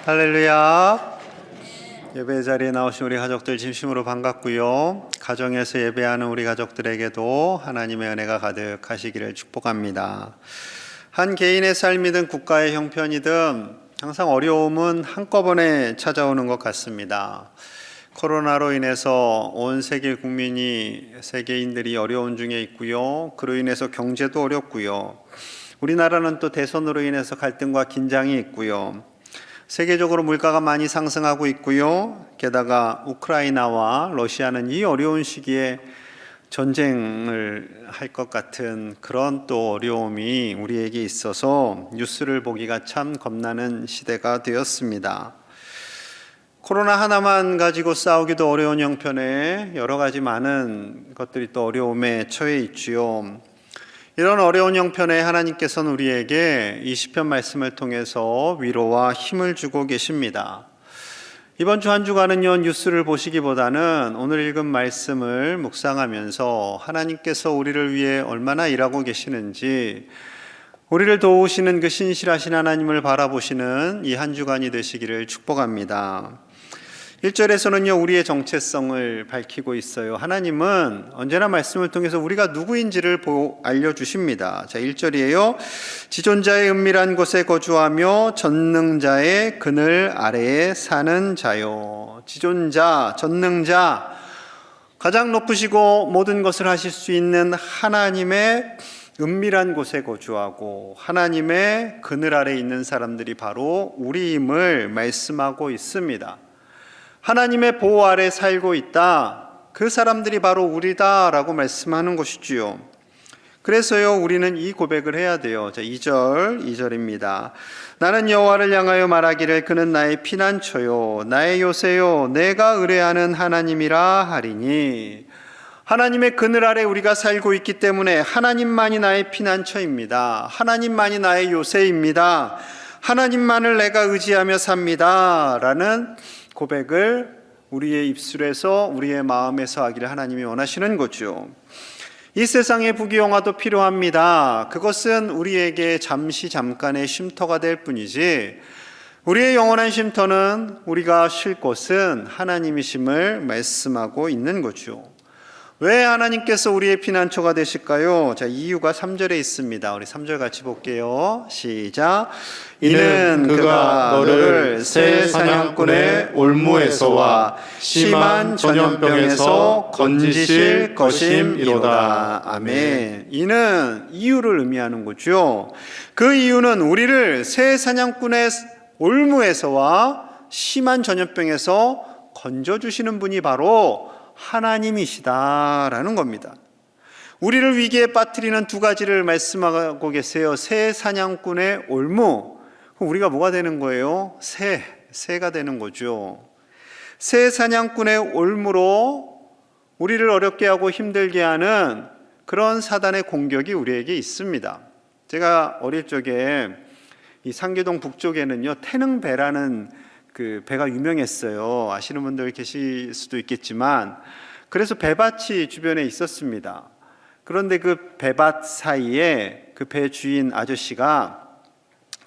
할렐루야. 예배 자리에 나오신 우리 가족들 진심으로 반갑고요. 가정에서 예배하는 우리 가족들에게도 하나님의 은혜가 가득하시기를 축복합니다. 한 개인의 삶이든 국가의 형편이든 항상 어려움은 한꺼번에 찾아오는 것 같습니다. 코로나로 인해서 온 세계 국민이, 세계인들이 어려운 중에 있고요. 그로 인해서 경제도 어렵고요. 우리나라는 또 대선으로 인해서 갈등과 긴장이 있고요. 세계적으로 물가가 많이 상승하고 있고요. 게다가 우크라이나와 러시아는 이 어려운 시기에 전쟁을 할 것 같은 그런 또 어려움이 우리에게 있어서 뉴스를 보기가 참 겁나는 시대가 되었습니다. 코로나 하나만 가지고 싸우기도 어려운 형편에 여러 가지 많은 것들이 또 어려움에 처해 있지요. 이런 어려운 형편에 하나님께서는 우리에게 이 시편 말씀을 통해서 위로와 힘을 주고 계십니다. 이번 주 한 주간은요, 뉴스를 보시기보다는 오늘 읽은 말씀을 묵상하면서 하나님께서 우리를 위해 얼마나 일하고 계시는지, 우리를 도우시는 그 신실하신 하나님을 바라보시는 이 한 주간이 되시기를 축복합니다. 1절에서는요, 우리의 정체성을 밝히고 있어요. 하나님은 언제나 말씀을 통해서 우리가 누구인지를 알려주십니다. 자, 1절이에요. 지존자의 은밀한 곳에 거주하며 전능자의 그늘 아래에 사는 자요. 지존자, 전능자, 가장 높으시고 모든 것을 하실 수 있는 하나님의 은밀한 곳에 거주하고 하나님의 그늘 아래에 있는 사람들이 바로 우리임을 말씀하고 있습니다. 하나님의 보호 아래 살고 있다. 그 사람들이 바로 우리다라고 말씀하는 것이지요. 그래서요, 우리는 이 고백을 해야 돼요. 자, 2절입니다. 나는 여호와를 향하여 말하기를 그는 나의 피난처요 나의 요새요 내가 의뢰하는 하나님이라 하리니. 하나님의 그늘 아래 우리가 살고 있기 때문에 하나님만이 나의 피난처입니다. 하나님만이 나의 요새입니다. 하나님만을 내가 의지하며 삽니다 라는 고백을 우리의 입술에서, 우리의 마음에서 하기를 하나님이 원하시는 거죠. 이 세상에 부귀영화도 필요합니다. 그것은 우리에게 잠깐의 쉼터가 될 뿐이지, 우리의 영원한 쉼터는, 우리가 쉴 곳은 하나님이심을 말씀하고 있는 거죠. 왜 하나님께서 우리의 피난처가 되실까요? 자, 이유가 3절에 있습니다. 우리 3절 같이 볼게요. 시작. 이는 그가 너를 새 사냥꾼의 올무에서와 심한 전염병에서 건지실 것임이로다. 아멘. 이는 이유를 의미하는 거죠. 그 이유는 우리를 새 사냥꾼의 올무에서와 심한 전염병에서 건져주시는 분이 바로 하나님이시다라는 겁니다. 우리를 위기에 빠뜨리는 두 가지를 말씀하고 계세요. 새 사냥꾼의 올무. 우리가 뭐가 되는 거예요? 새가 되는 거죠. 새 사냥꾼의 올무로 우리를 어렵게 하고 힘들게 하는 그런 사단의 공격이 우리에게 있습니다. 제가 어릴 적에 이 상계동 북쪽에는요, 태능배라는 그 배가 유명했어요. 아시는 분들 계실 수도 있겠지만, 그래서 배밭이 주변에 있었습니다. 그런데 그 배밭 사이에 그 배 주인 아저씨가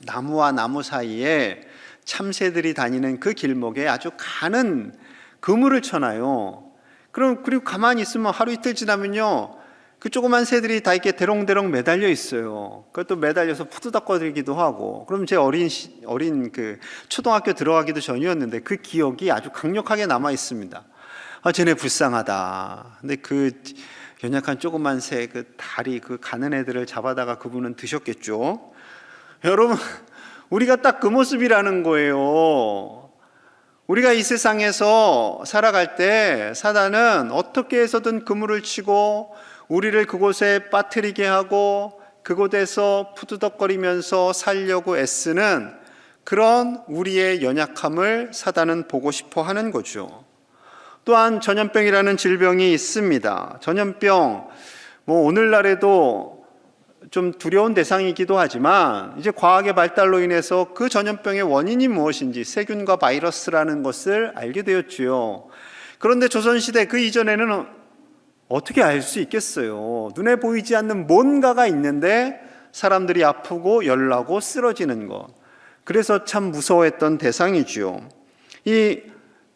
나무와 나무 사이에 참새들이 다니는 그 길목에 아주 가는 그물을 쳐놔요. 그리고 가만히 있으면 하루 이틀 지나면요, 그 조그만 새들이 다 이렇게 대롱대롱 매달려 있어요. 그것도 매달려서 푸드덕거리기도 하고. 그럼 제 어린 그 초등학교 들어가기도 전이었는데 그 기억이 아주 강력하게 남아 있습니다. 아, 쟤네 불쌍하다. 근데 그 연약한 조그만 새, 그 다리, 그 가는 애들을 잡아다가 그분은 드셨겠죠. 여러분, 우리가 딱 그 모습이라는 거예요. 우리가 이 세상에서 살아갈 때 사단은 어떻게 해서든 그물을 치고 우리를 그곳에 빠뜨리게 하고 그곳에서 푸드덕거리면서 살려고 애쓰는 그런 우리의 연약함을 사단은 보고 싶어 하는 거죠. 또한 전염병이라는 질병이 있습니다. 전염병, 오늘날에도 좀 두려운 대상이기도 하지만 이제 과학의 발달로 인해서 그 전염병의 원인이 무엇인지, 세균과 바이러스라는 것을 알게 되었지요. 그런데 조선시대 그 이전에는 어떻게 알 수 있겠어요? 눈에 보이지 않는 뭔가가 있는데 사람들이 아프고 열나고 쓰러지는 것. 그래서 참 무서워했던 대상이지요. 이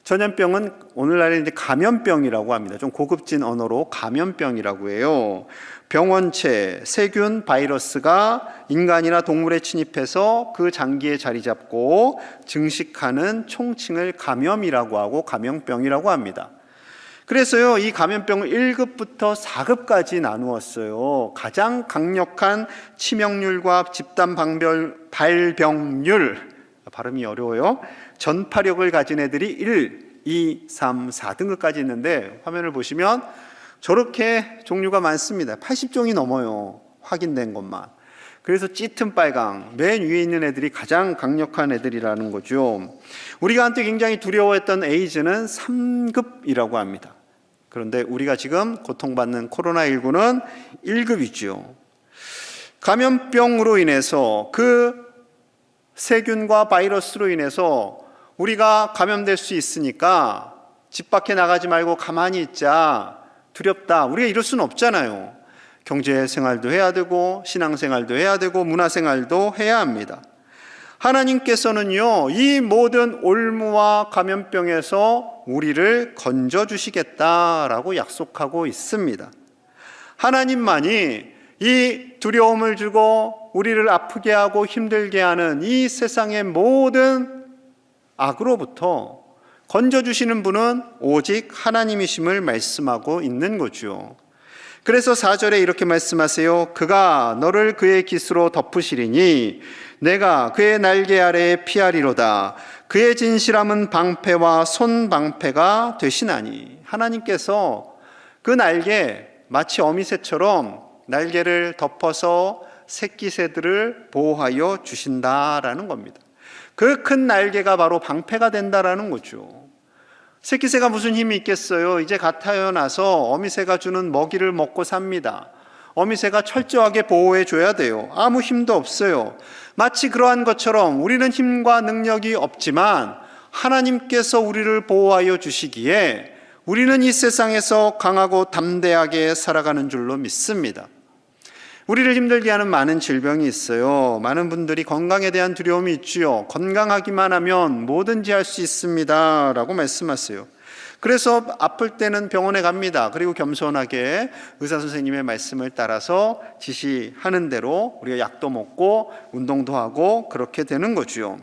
전염병은 오늘날에 이제 감염병이라고 합니다. 좀 고급진 언어로 감염병이라고 해요. 병원체, 세균, 바이러스가 인간이나 동물에 침입해서 그 장기에 자리 잡고 증식하는 총칭을 감염이라고 하고 감염병이라고 합니다. 그래서요, 이 감염병을 1급부터 4급까지 나누었어요. 가장 강력한 치명률과 집단 발병률, 발음이 어려워요. 전파력을 가진 애들이 1, 2, 3, 4등급까지 있는데 화면을 보시면 저렇게 종류가 많습니다. 80종이 넘어요. 확인된 것만. 그래서 짙은 빨강, 맨 위에 있는 애들이 가장 강력한 애들이라는 거죠. 우리가 한때 굉장히 두려워했던 에이즈는 3급이라고 합니다. 그런데 우리가 지금 고통받는 코로나19는 1급이죠. 감염병으로 인해서 그 세균과 바이러스로 인해서 우리가 감염될 수 있으니까 집 밖에 나가지 말고 가만히 있자, 두렵다, 우리가 이럴 수는 없잖아요. 경제생활도 해야 되고 신앙생활도 해야 되고 문화생활도 해야 합니다. 하나님께서는요, 이 모든 올무와 감염병에서 우리를 건져주시겠다라고 약속하고 있습니다. 하나님만이 이 두려움을 주고 우리를 아프게 하고 힘들게 하는 이 세상의 모든 악으로부터 건져주시는 분은 오직 하나님이심을 말씀하고 있는 거죠. 그래서 4절에 이렇게 말씀하세요. 그가 너를 그의 깃으로 덮으시리니 내가 그의 날개 아래에 피하리로다. 그의 진실함은 방패와 손방패가 되시나니. 하나님께서 그 날개, 마치 어미새처럼 날개를 덮어서 새끼새들을 보호하여 주신다라는 겁니다. 그 큰 날개가 바로 방패가 된다라는 거죠. 새끼새가 무슨 힘이 있겠어요? 이제 갓 태어나서 어미새가 주는 먹이를 먹고 삽니다. 어미새가 철저하게 보호해 줘야 돼요. 아무 힘도 없어요. 마치 그러한 것처럼 우리는 힘과 능력이 없지만 하나님께서 우리를 보호하여 주시기에 우리는 이 세상에서 강하고 담대하게 살아가는 줄로 믿습니다. 우리를 힘들게 하는 많은 질병이 있어요. 많은 분들이 건강에 대한 두려움이 있지요. 건강하기만 하면 뭐든지 할 수 있습니다 라고 말씀하세요. 그래서 아플 때는 병원에 갑니다. 그리고 겸손하게 의사 선생님의 말씀을 따라서 지시하는 대로 우리가 약도 먹고 운동도 하고 그렇게 되는 거죠.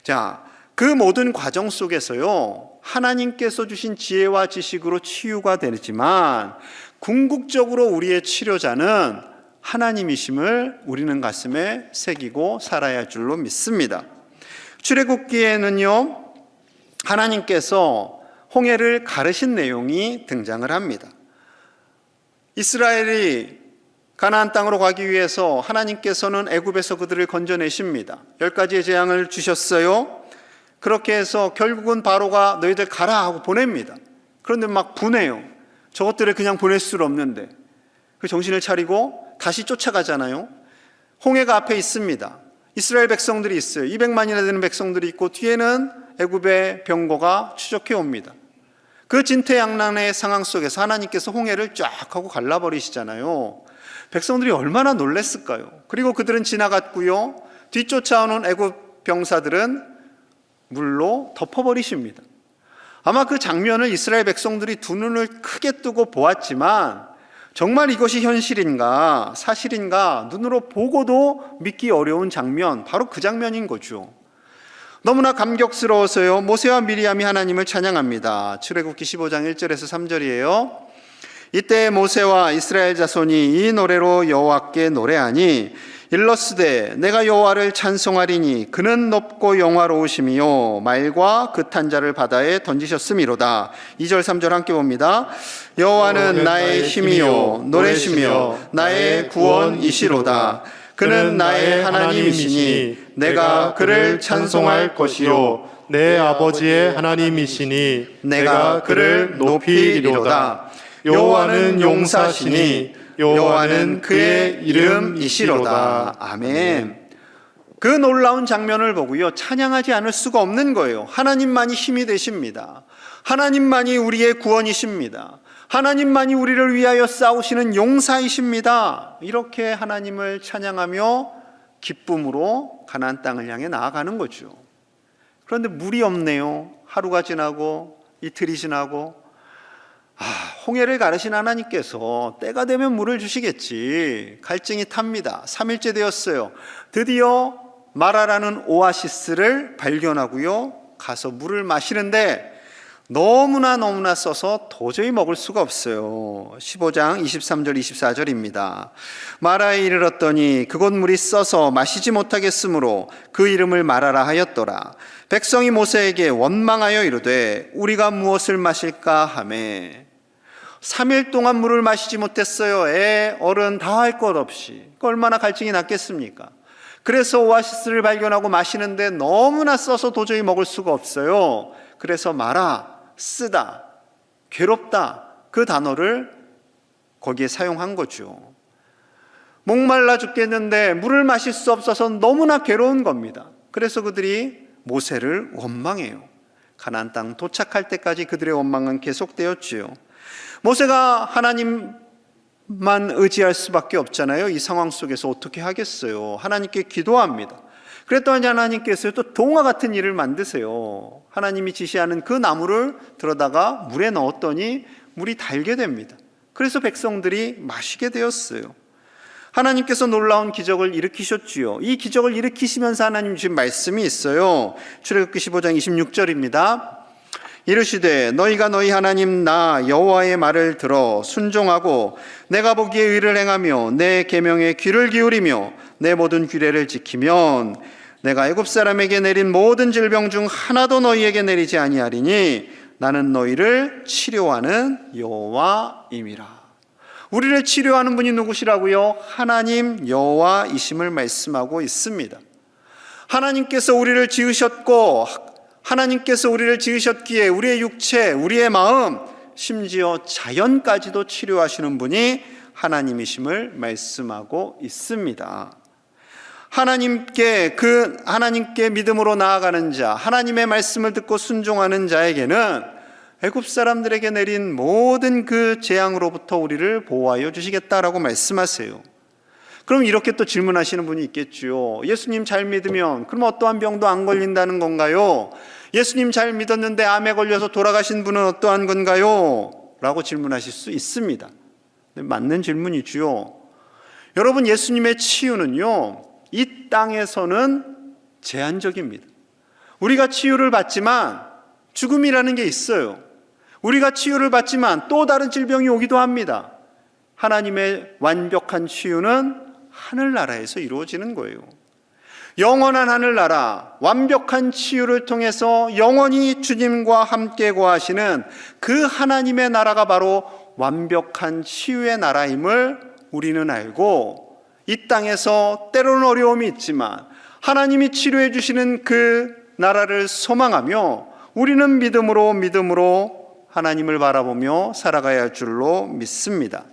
자, 그 모든 과정 속에서요, 하나님께서 주신 지혜와 지식으로 치유가 되지만 궁극적으로 우리의 치료자는 하나님이심을 우리는 가슴에 새기고 살아야 할 줄로 믿습니다. 출애굽기에는요, 하나님께서 홍해를 가르신 내용이 등장을 합니다. 이스라엘이 가나안 땅으로 가기 위해서 하나님께서는 애굽에서 그들을 건져내십니다. 10가지의 재앙을 주셨어요. 그렇게 해서 결국은 바로가 너희들 가라 하고 보냅니다. 그런데 막 분해요. 저것들을 그냥 보낼 수 없는데 그 정신을 차리고 다시 쫓아가잖아요. 홍해가 앞에 있습니다. 이스라엘 백성들이 있어요. 200만이나 되는 백성들이 있고 뒤에는 애굽의 병거가 추적해 옵니다. 그 진퇴양난의 상황 속에서 하나님께서 홍해를 쫙 하고 갈라버리시잖아요. 백성들이 얼마나 놀랐을까요? 그리고 그들은 지나갔고요. 뒤쫓아오는 애굽 병사들은 물로 덮어버리십니다. 아마 그 장면을 이스라엘 백성들이 두 눈을 크게 뜨고 보았지만 정말 이것이 현실인가 사실인가 눈으로 보고도 믿기 어려운 장면, 바로 그 장면인 거죠. 너무나 감격스러워서요, 모세와 미리암이 하나님을 찬양합니다. 출애굽기 15장 1절에서 3절이에요. 이때 모세와 이스라엘 자손이 이 노래로 여호와께 노래하니 일러스되 내가 여호와를 찬송하리니 그는 높고 영화로우심이요 말과 그탄 자를 바다에 던지셨음이로다. 2절 3절 함께 봅니다. 여호와는 나의 힘이요 노래시며 나의 구원이시로다. 그는 나의 하나님이시니 내가 그를 찬송할 것이요 내 아버지의 하나님이시니 내가 그를 높이리로다. 여호와는 용사시니 여호와는 그의 이름이시로다. 아멘. 그 놀라운 장면을 보고요, 찬양하지 않을 수가 없는 거예요. 하나님만이 힘이 되십니다. 하나님만이 우리의 구원이십니다. 하나님만이 우리를 위하여 싸우시는 용사이십니다. 이렇게 하나님을 찬양하며 기쁨으로 가나안 땅을 향해 나아가는 거죠. 그런데 물이 없네요. 하루가 지나고 이틀이 지나고 홍해를 가르신 하나님께서 때가 되면 물을 주시겠지. 갈증이 탑니다. 3일째 되었어요. 드디어 마라라는 오아시스를 발견하고요. 가서 물을 마시는데 너무나 써서 도저히 먹을 수가 없어요. 15장 23절 24절입니다. 마라에 이르렀더니 그곳 물이 써서 마시지 못하겠으므로 그 이름을 마라라 하였더라. 백성이 모세에게 원망하여 이르되 우리가 무엇을 마실까 하매 3일 동안 물을 마시지 못했어요. 애, 어른 다 할 것 없이. 얼마나 갈증이 났겠습니까? 그래서 오아시스를 발견하고 마시는데 너무나 써서 도저히 먹을 수가 없어요. 그래서 마라, 쓰다, 괴롭다, 그 단어를 거기에 사용한 거죠. 목말라 죽겠는데 물을 마실 수 없어서 너무나 괴로운 겁니다. 그래서 그들이 모세를 원망해요. 가나안 땅 도착할 때까지 그들의 원망은 계속되었지요. 모세가 하나님만 의지할 수밖에 없잖아요. 이 상황 속에서 어떻게 하겠어요? 하나님께 기도합니다. 그랬더니 하나님께서 또 동화 같은 일을 만드세요. 하나님이 지시하는 그 나무를 들어다가 물에 넣었더니 물이 달게 됩니다. 그래서 백성들이 마시게 되었어요. 하나님께서 놀라운 기적을 일으키셨지요. 이 기적을 일으키시면서 하나님 주신 말씀이 있어요. 출애굽기 15장 26절입니다. 이르시되 너희가 너희 하나님 나 여호와의 말을 들어 순종하고 내가 보기에 의를 행하며 내 계명에 귀를 기울이며 내 모든 규례를 지키면 내가 애굽 사람에게 내린 모든 질병 중 하나도 너희에게 내리지 아니하리니 나는 너희를 치료하는 여호와임이라. 우리를 치료하는 분이 누구시라고요? 하나님 여호와이심을 말씀하고 있습니다. 하나님께서 우리를 지으셨고 하나님께서 우리를 지으셨기에 우리의 육체, 우리의 마음, 심지어 자연까지도 치료하시는 분이 하나님이심을 말씀하고 있습니다. 하나님께 믿음으로 나아가는 자, 하나님의 말씀을 듣고 순종하는 자에게는 애굽 사람들에게 내린 모든 그 재앙으로부터 우리를 보호하여 주시겠다라고 말씀하세요. 그럼 이렇게 또 질문하시는 분이 있겠죠. 예수님 잘 믿으면 그럼 어떠한 병도 안 걸린다는 건가요? 예수님 잘 믿었는데 암에 걸려서 돌아가신 분은 어떠한 건가요? 라고 질문하실 수 있습니다. 맞는 질문이지요. 여러분, 예수님의 치유는요, 이 땅에서는 제한적입니다. 우리가 치유를 받지만 죽음이라는 게 있어요. 우리가 치유를 받지만 또 다른 질병이 오기도 합니다. 하나님의 완벽한 치유는 하늘나라에서 이루어지는 거예요. 영원한 하늘나라, 완벽한 치유를 통해서 영원히 주님과 함께 거하시는 그 하나님의 나라가 바로 완벽한 치유의 나라임을 우리는 알고, 이 땅에서 때로는 어려움이 있지만 하나님이 치료해 주시는 그 나라를 소망하며 우리는 믿음으로 하나님을 바라보며 살아가야 할 줄로 믿습니다.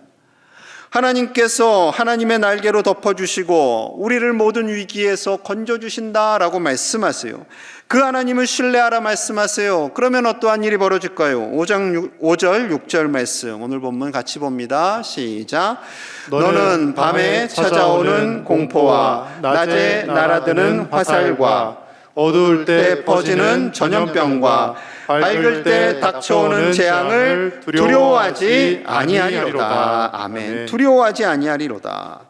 하나님께서 하나님의 날개로 덮어주시고 우리를 모든 위기에서 건져주신다라고 말씀하세요. 그 하나님을 신뢰하라 말씀하세요. 그러면 어떠한 일이 벌어질까요? 5절 6절 말씀 오늘 본문 같이 봅니다. 시작. 너는 밤에 찾아오는 공포와 낮에 날아드는 화살과 어두울 때 퍼지는 전염병과 밝을 때 닥쳐오는 재앙을 두려워하지 아니하리로다. 아멘. 두려워하지 아니하리로다.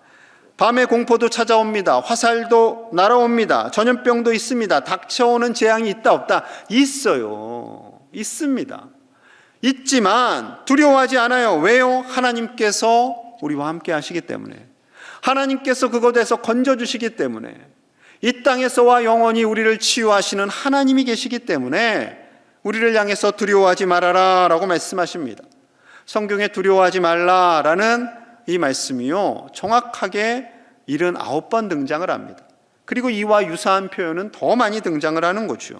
밤에 공포도 찾아옵니다. 화살도 날아옵니다. 전염병도 있습니다. 닥쳐오는 재앙이 있다 없다? 있어요. 있습니다. 있지만 두려워하지 않아요. 왜요? 하나님께서 우리와 함께 하시기 때문에, 하나님께서 그곳에서 건져주시기 때문에, 이 땅에서와 영원히 우리를 치유하시는 하나님이 계시기 때문에 우리를 향해서 두려워하지 말아라 라고 말씀하십니다. 성경에 두려워하지 말라라는 이 말씀이요, 정확하게 79번 등장을 합니다. 그리고 이와 유사한 표현은 더 많이 등장을 하는 거죠.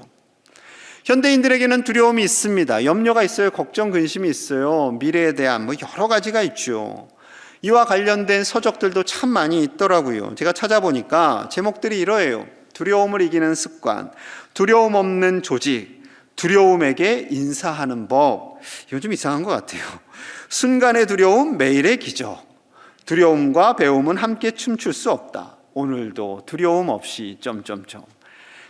현대인들에게는 두려움이 있습니다. 염려가 있어요. 걱정, 근심이 있어요. 미래에 대한 여러 가지가 있죠. 이와 관련된 서적들도 참 많이 있더라고요. 제가 찾아보니까 제목들이 이러해요. 두려움을 이기는 습관, 두려움 없는 조직, 두려움에게 인사하는 법. 이거 좀 이상한 것 같아요. 순간의 두려움, 매일의 기적, 두려움과 배움은 함께 춤출 수 없다. 오늘도 두려움 없이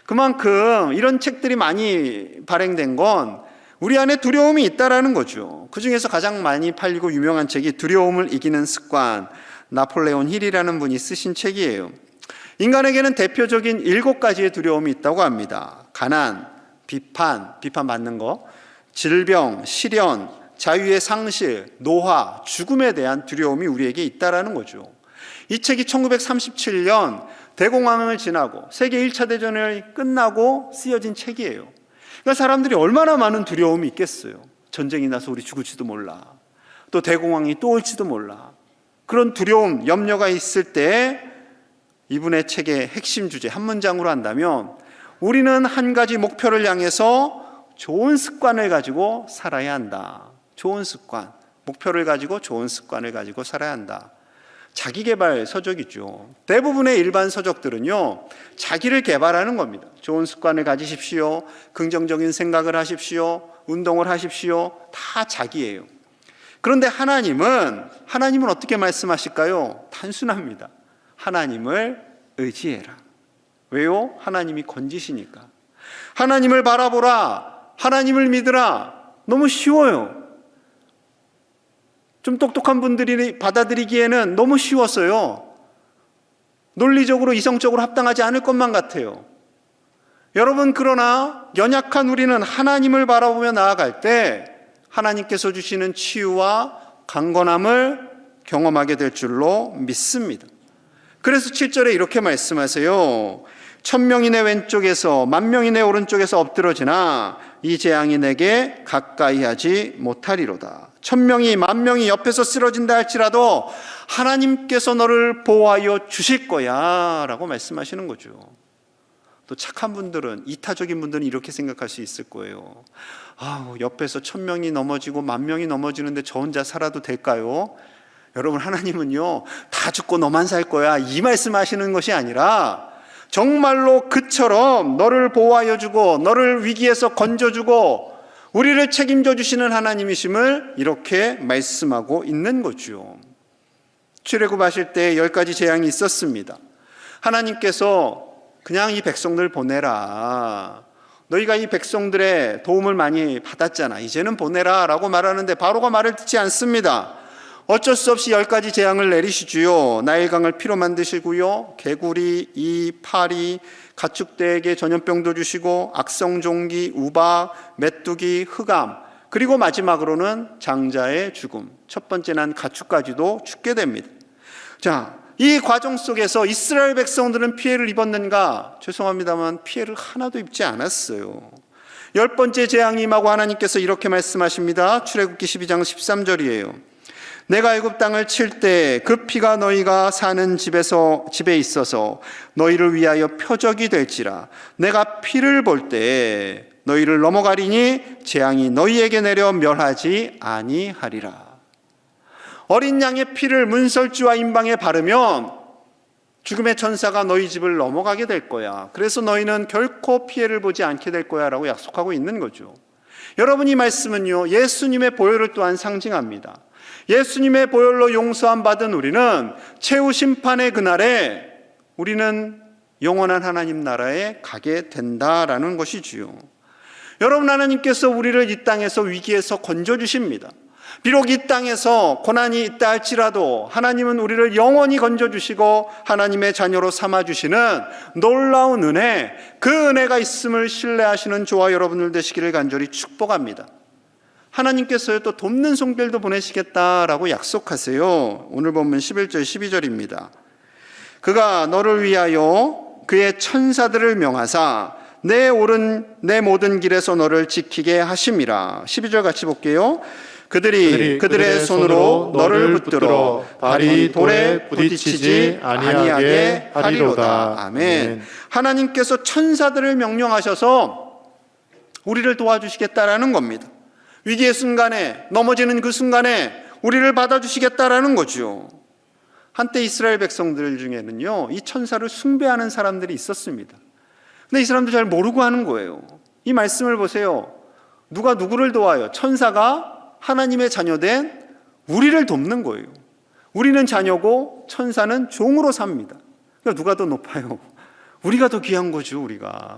그만큼 이런 책들이 많이 발행된 건 우리 안에 두려움이 있다라는 거죠. 그 중에서 가장 많이 팔리고 유명한 책이 두려움을 이기는 습관, 나폴레온 힐이라는 분이 쓰신 책이에요. 인간에게는 대표적인 7가지의 두려움이 있다고 합니다. 가난, 비판 받는 거, 질병, 시련, 자유의 상실, 노화, 죽음에 대한 두려움이 우리에게 있다라는 거죠. 이 책이 1937년 대공황을 지나고 세계 1차 대전이 끝나고 쓰여진 책이에요. 그러니까 사람들이 얼마나 많은 두려움이 있겠어요. 전쟁이 나서 우리 죽을지도 몰라. 또 대공황이 또 올지도 몰라. 그런 두려움, 염려가 있을 때 이분의 책의 핵심 주제 한 문장으로 한다면 우리는 한 가지 목표를 향해서 좋은 습관을 가지고 살아야 한다. 좋은 습관, 목표를 가지고 좋은 습관을 가지고 살아야 한다. 자기개발 서적이죠. 대부분의 일반 서적들은요, 자기를 개발하는 겁니다. 좋은 습관을 가지십시오. 긍정적인 생각을 하십시오. 운동을 하십시오. 다 자기예요. 그런데 하나님은 어떻게 말씀하실까요? 단순합니다. 하나님을 의지해라. 왜요? 하나님이 건지시니까. 하나님을 바라보라. 하나님을 믿으라. 너무 쉬워요. 좀 똑똑한 분들이 받아들이기에는 너무 쉬웠어요. 논리적으로 이성적으로 합당하지 않을 것만 같아요. 여러분, 그러나 연약한 우리는 하나님을 바라보며 나아갈 때 하나님께서 주시는 치유와 강건함을 경험하게 될 줄로 믿습니다. 그래서 7절에 이렇게 말씀하세요. 1000명이 내 왼쪽에서 10,000명이 내 오른쪽에서 엎드러지나 이 재앙이 내게 가까이 하지 못하리로다. 1000명이 10,000명이 옆에서 쓰러진다 할지라도 하나님께서 너를 보호하여 주실 거야 라고 말씀하시는 거죠. 또 착한 분들은, 이타적인 분들은 이렇게 생각할 수 있을 거예요. 옆에서 1000명이 넘어지고 10,000명이 넘어지는데 저 혼자 살아도 될까요? 여러분, 하나님은요, 다 죽고 너만 살 거야 이 말씀하시는 것이 아니라 정말로 그처럼 너를 보호하여 주고 너를 위기에서 건져주고 우리를 책임져 주시는 하나님이심을 이렇게 말씀하고 있는 거죠. 출애굽하실 때 10가지 재앙이 있었습니다. 하나님께서 그냥 이 백성들 보내라. 너희가 이 백성들의 도움을 많이 받았잖아. 이제는 보내라 라고 말하는데 바로가 말을 듣지 않습니다. 어쩔 수 없이 10가지 재앙을 내리시지요. 나일강을 피로 만드시고요, 개구리, 이, 파리, 가축대에게 전염병도 주시고 악성종기, 우박, 메뚜기, 흑암, 그리고 마지막으로는 장자의 죽음. 첫 번째 난 가축까지도 죽게 됩니다. 자, 이 과정 속에서 이스라엘 백성들은 피해를 입었는가? 죄송합니다만 피해를 하나도 입지 않았어요. 10번째 재앙이 임하고 하나님께서 이렇게 말씀하십니다. 출애굽기 12장 13절이에요. 내가 애굽 땅을 칠 때 그 피가 너희가 사는 집에 있어서 너희를 위하여 표적이 될지라. 내가 피를 볼 때 너희를 넘어가리니 재앙이 너희에게 내려 멸하지 아니하리라. 어린 양의 피를 문설주와 임방에 바르면 죽음의 천사가 너희 집을 넘어가게 될 거야. 그래서 너희는 결코 피해를 보지 않게 될 거야 라고 약속하고 있는 거죠. 여러분, 이 말씀은요, 예수님의 보혈을 또한 상징합니다. 예수님의 보혈로 용서함 받은 우리는 최후 심판의 그날에 우리는 영원한 하나님 나라에 가게 된다라는 것이지요. 여러분, 하나님께서 우리를 이 땅에서 위기에서 건져주십니다. 비록 이 땅에서 고난이 있다 할지라도 하나님은 우리를 영원히 건져주시고 하나님의 자녀로 삼아주시는 놀라운 은혜, 그 은혜가 있음을 신뢰하시는 저와 여러분들 되시기를 간절히 축복합니다. 하나님께서요, 또 돕는 손길도 보내시겠다라고 약속하세요. 오늘 본문 11절 12절입니다. 그가 너를 위하여 그의 천사들을 명하사 내 모든 길에서 너를 지키게 하심이라. 12절 같이 볼게요. 그들의 손으로 너를 붙들어 발이 돌에 부딪히지 아니하게 하리로다. 아멘. 하나님께서 천사들을 명령하셔서 우리를 도와주시겠다라는 겁니다. 위기의 순간에, 넘어지는 그 순간에 우리를 받아주시겠다라는 거죠. 한때 이스라엘 백성들 중에는요, 이 천사를 숭배하는 사람들이 있었습니다. 근데 이 사람들 잘 모르고 하는 거예요. 이 말씀을 보세요. 누가 누구를 도와요? 천사가 하나님의 자녀된 우리를 돕는 거예요. 우리는 자녀고 천사는 종으로 삽니다. 그러니까 누가 더 높아요? 우리가 더 귀한 거죠.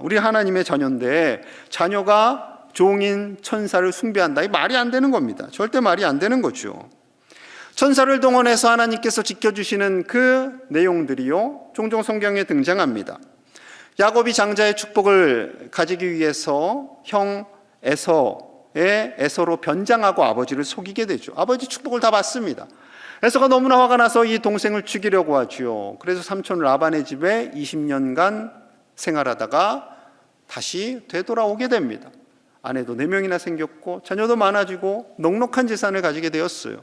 우리 하나님의 자녀인데 자녀가 종인 천사를 숭배한다. 이 말이 안 되는 겁니다. 절대 말이 안 되는 거죠. 천사를 동원해서 하나님께서 지켜주시는 그 내용들이요, 종종 성경에 등장합니다. 야곱이 장자의 축복을 가지기 위해서 형 에서로 변장하고 아버지를 속이게 되죠. 아버지 축복을 다 받습니다. 에서가 너무나 화가 나서 이 동생을 죽이려고 하죠. 그래서 삼촌 라반의 집에 20년간 생활하다가 다시 되돌아오게 됩니다. 아내도 4명이나 생겼고 자녀도 많아지고 넉넉한 재산을 가지게 되었어요.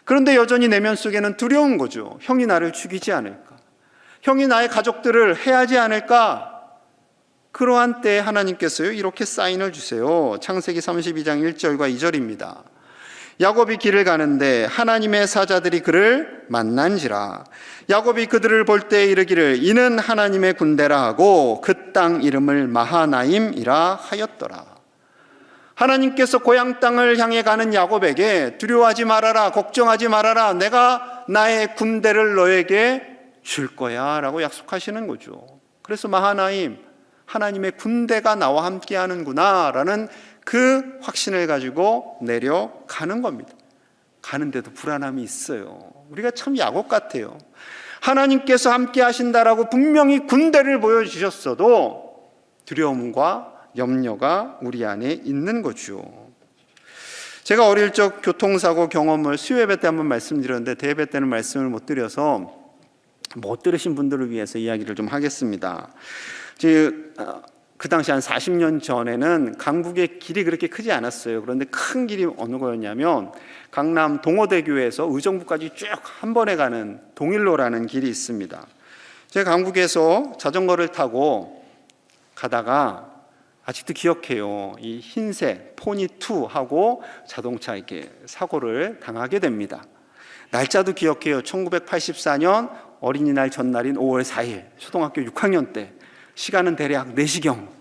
그런데 여전히 내면 속에는 두려운 거죠. 형이 나를 죽이지 않을까? 형이 나의 가족들을 해하지 않을까? 그러한 때에 하나님께서요 이렇게 사인을 주세요. 창세기 32장 1절과 2절입니다. 야곱이 길을 가는데 하나님의 사자들이 그를 만난지라. 야곱이 그들을 볼 때 이르기를 이는 하나님의 군대라 하고 그 땅 이름을 마하나임이라 하였더라. 하나님께서 고향 땅을 향해 가는 야곱에게 두려워하지 말아라, 걱정하지 말아라, 내가 나의 군대를 너에게 줄 거야 라고 약속하시는 거죠. 그래서 마하나임, 하나님의 군대가 나와 함께 하는구나 라는 그 확신을 가지고 내려가는 겁니다. 가는데도 불안함이 있어요. 우리가 참 야곱 같아요. 하나님께서 함께 하신다라고 분명히 군대를 보여주셨어도 두려움과 염려가 우리 안에 있는 거죠. 제가 어릴 적 교통사고 경험을 수요예배 때 한번 말씀드렸는데 대예배 때는 말씀을 못 드려서 못 들으신 분들을 위해서 이야기를 좀 하겠습니다. 그 당시 한 40년 전에는 강북의 길이 그렇게 크지 않았어요. 그런데 큰 길이 어느 거였냐면 강남 동호대교에서 의정부까지 쭉 한 번에 가는 동일로라는 길이 있습니다. 제가 강북에서 자전거를 타고 가다가 아직도 기억해요. 이 흰색 포니2하고 자동차 이렇게 사고를 당하게 됩니다. 날짜도 기억해요. 1984년 어린이날 전날인 5월 4일 초등학교 6학년 때 시간은 대략 4시경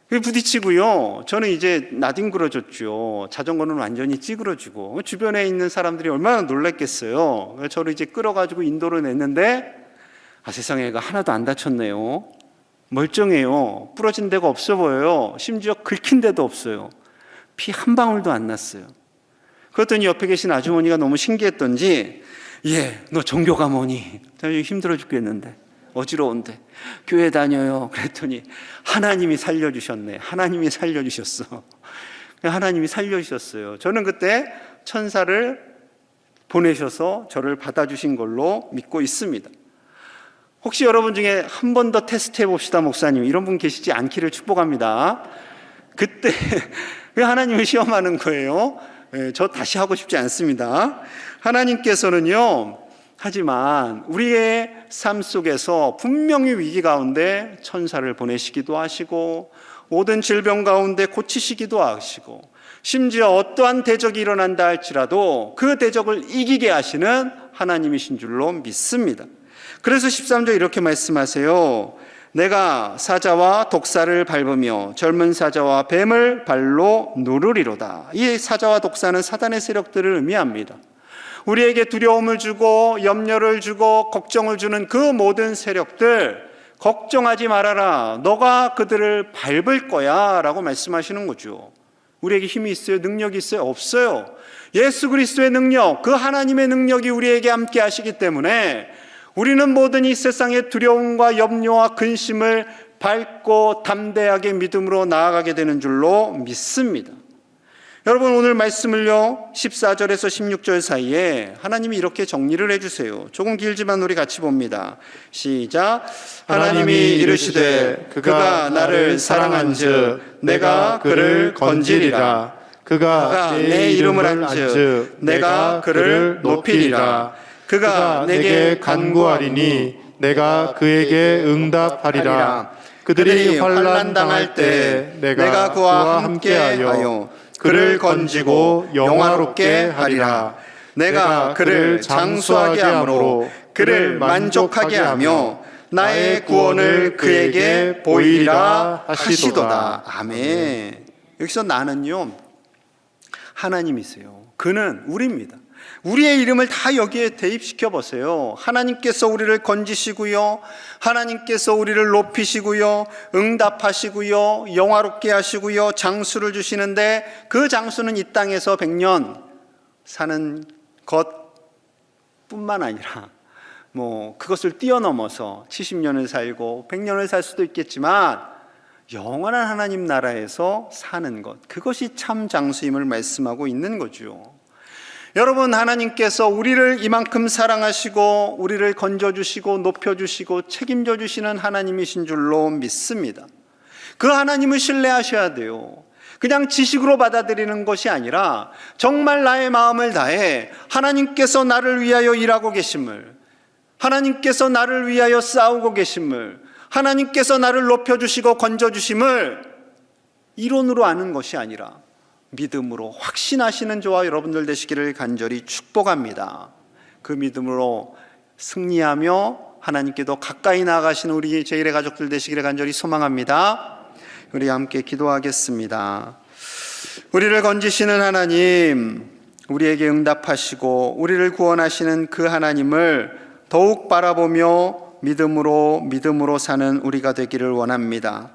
부딪히고요. 저는 이제 나뒹굴어졌죠. 자전거는 완전히 찌그러지고 주변에 있는 사람들이 얼마나 놀랐겠어요. 저를 이제 끌어가지고 인도를 냈는데 세상에 얘가 하나도 안 다쳤네요. 멀쩡해요. 부러진 데가 없어 보여요. 심지어 긁힌 데도 없어요. 피 한 방울도 안 났어요. 그랬더니 옆에 계신 아주머니가 너무 신기했던지 너 종교가 뭐니? 힘들어 죽겠는데 어지러운데 교회 다녀요. 그랬더니 하나님이 살려주셨네. 하나님이 살려주셨어. 하나님이 살려주셨어요. 저는 그때 천사를 보내셔서 저를 받아주신 걸로 믿고 있습니다. 혹시 여러분 중에 한 번 더 테스트 해봅시다 목사님 이런 분 계시지 않기를 축복합니다. 그때 왜 하나님을 시험하는 거예요? 저 다시 하고 싶지 않습니다. 하나님께서는요 하지만 우리의 삶 속에서 분명히 위기 가운데 천사를 보내시기도 하시고 모든 질병 가운데 고치시기도 하시고 심지어 어떠한 대적이 일어난다 할지라도 그 대적을 이기게 하시는 하나님이신 줄로 믿습니다. 그래서 13절 이렇게 말씀하세요. 내가 사자와 독사를 밟으며 젊은 사자와 뱀을 발로 누르리로다. 이 사자와 독사는 사단의 세력들을 의미합니다. 우리에게 두려움을 주고 염려를 주고 걱정을 주는 그 모든 세력들 걱정하지 말아라. 너가 그들을 밟을 거야 라고 말씀하시는 거죠. 우리에게 힘이 있어요? 능력이 있어요? 없어요. 예수 그리스도의 능력, 그 하나님의 능력이 우리에게 함께 하시기 때문에 우리는 모든 이 세상의 두려움과 염려와 근심을 밟고 담대하게 믿음으로 나아가게 되는 줄로 믿습니다. 여러분 오늘 말씀을요 14절에서 16절 사이에 하나님이 이렇게 정리를 해주세요. 조금 길지만 우리 같이 봅니다. 시작. 하나님이 이르시되 그가 나를 사랑한즉 내가 그를 건지리라. 그가 내 이름을 안즉 내가 그를 높이리라. 그가 내게 간구하리니 내가 그에게 응답하리라. 그들이 환난 당할 때 내가 그와 함께하여 그를 건지고 영화롭게 하리라. 내가 그를 장수하게 함으로 그를 만족하게 하며 나의 구원을 그에게 보이리라 하시도다. 아멘. 여기서 나는요 하나님이세요. 그는 우리입니다. 우리의 이름을 다 여기에 대입시켜 보세요. 하나님께서 우리를 건지시고요, 하나님께서 우리를 높이시고요, 응답하시고요, 영화롭게 하시고요, 장수를 주시는데 그 장수는 이 땅에서 100년 사는 것뿐만 아니라 그것을 뛰어넘어서 70년을 살고 100년을 살 수도 있겠지만 영원한 하나님 나라에서 사는 것, 그것이 참 장수임을 말씀하고 있는 거죠. 여러분, 하나님께서 우리를 이만큼 사랑하시고 우리를 건져주시고 높여주시고 책임져 주시는 하나님이신 줄로 믿습니다. 그 하나님을 신뢰하셔야 돼요. 그냥 지식으로 받아들이는 것이 아니라 정말 나의 마음을 다해 하나님께서 나를 위하여 일하고 계심을, 하나님께서 나를 위하여 싸우고 계심을, 하나님께서 나를 높여주시고 건져주심을 이론으로 아는 것이 아니라 믿음으로 확신하시는 저와 여러분들 되시기를 간절히 축복합니다. 그 믿음으로 승리하며 하나님께 더 가까이 나아가시는 우리 제1의 가족들 되시기를 간절히 소망합니다. 우리 함께 기도하겠습니다. 우리를 건지시는 하나님, 우리에게 응답하시고 우리를 구원하시는 그 하나님을 더욱 바라보며 믿음으로 사는 우리가 되기를 원합니다.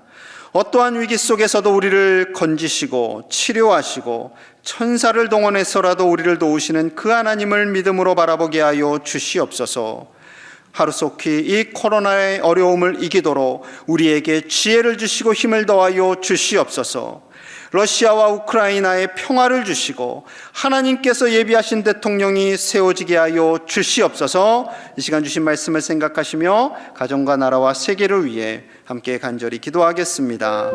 어떠한 위기 속에서도 우리를 건지시고 치료하시고 천사를 동원해서라도 우리를 도우시는 그 하나님을 믿음으로 바라보게 하여 주시옵소서. 하루속히 이 코로나의 어려움을 이기도록 우리에게 지혜를 주시고 힘을 더하여 주시옵소서. 러시아와 우크라이나에 평화를 주시고 하나님께서 예비하신 대통령이 세워지게 하여 주시옵소서. 이 시간 주신 말씀을 생각하시며 가정과 나라와 세계를 위해 함께 간절히 기도하겠습니다.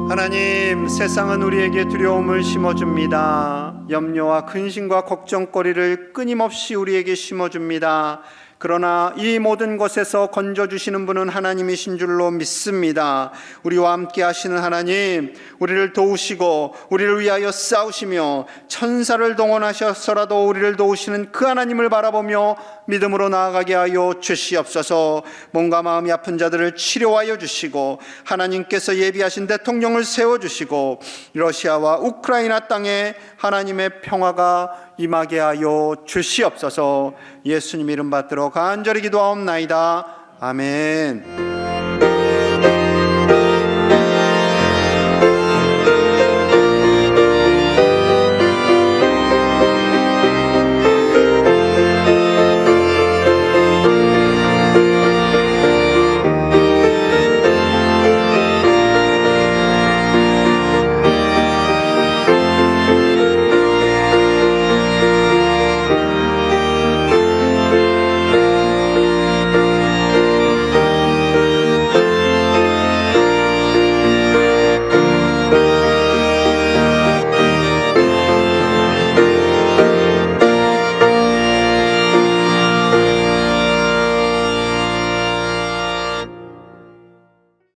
하나님, 세상은 우리에게 두려움을 심어줍니다. 염려와 근심과 걱정거리를 끊임없이 우리에게 심어줍니다. 그러나 이 모든 것에서 건져주시는 분은 하나님이신 줄로 믿습니다. 우리와 함께 하시는 하나님, 우리를 도우시고 우리를 위하여 싸우시며 천사를 동원하셔서라도 우리를 도우시는 그 하나님을 바라보며 믿음으로 나아가게 하여 주시옵소서. 몸과 마음이 아픈 자들을 치료하여 주시고 하나님께서 예비하신 대통령을 세워주시고 러시아와 우크라이나 땅에 하나님의 평화가 임하게 하여 주시옵소서. 예수님 이름 받들어 간절히 기도하옵나이다. 아멘.